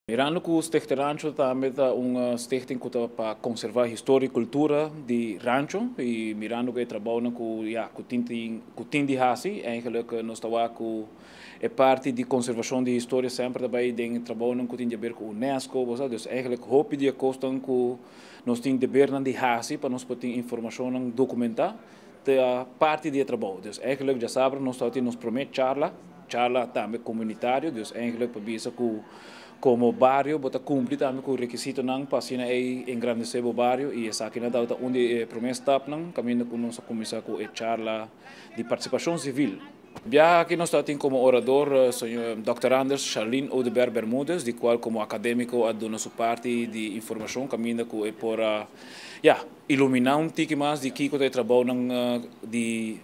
Mirando que o Stichting Rancho também é uma stichting para conservar a história e cultura de rancho e mirando que trabalha com Tindi Hasi, eigenlijk nós estamos com é parte de conservação de história sempre também tem trabalho com Tindi ver com UNESCO, dus eigenlijk hoop de costam que nós temos dever de Hasi para nós poder informação documentar da parte de trabalho. Dus eigenlijk já sabe nós estamos nos promete charla também comunitário, dus eigenlijk para bisa que como barrio, bota cumprir também com o requisito não para assim engrandecer o barrio e essa aqui na data onde promessa tap não caminho com nossa comissão com a charla de participação civil. Já aqui nós estamos como orador senhor Dr. Anders Charlene Odeberg Bermúdez, de qual como acadêmico a dona sua parte de informação caminho com é por iluminar tique mais de que o trabalho de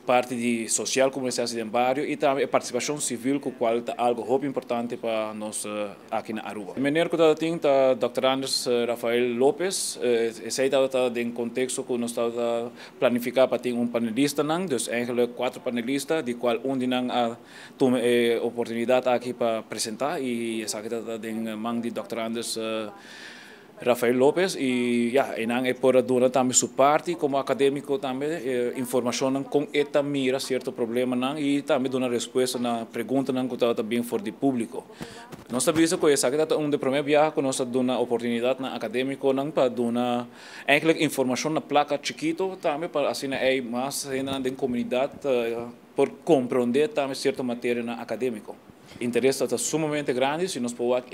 parte de social comercial de barrio e também a participação civil, que é algo muito importante para nós aqui na Aruba. O menino que tem o Dr. Anders Rafael Lopes, esse está em contexto que nós estamos planificar para ter panelista, dus eigenlijk 4 panelistas, de qual um de nós toma a oportunidade aqui para apresentar e essa aqui está em mão de Dr. Anders Rafael Lopes e é por dar também sua parte como acadêmico também informação com esta mira certo problema e também dar resposta na pergunta que está bem for de público. Nós sabemos que essa é um dos primeiros viagens que nós damos a oportunidade na acadêmico para dar eigenlijk informação na placa chiquito também para assim é mais ainda na comunidade por compreender também certa matéria na acadêmico. O interesse está sumamente grande, se nós podemos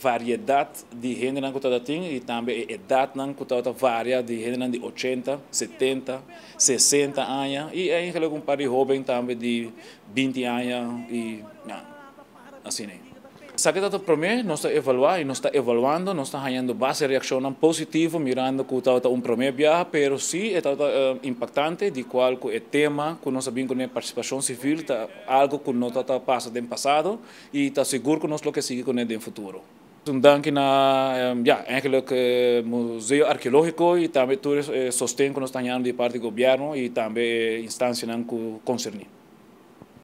variedade de gente que está tem e também a idade que está varia de gente de 80, 70, 60 anos e eigenlijk um par de jovens também de 20 anos e assim. Sabe que para mim, nós estamos evaluando e nós estamos evaluando, nós estamos ganhando base reação positiva, mirando que está primeiro viagem, mas sim, é impactante, de qual o tema que nós sabemos que a participação civil é algo que não está passando no passado e está seguro que nós lo que sigue com ele no futuro. Dank na eigenlijk museu arqueológico e também todo sostém que nós estamos de parte do governo e também instâncias que concernem.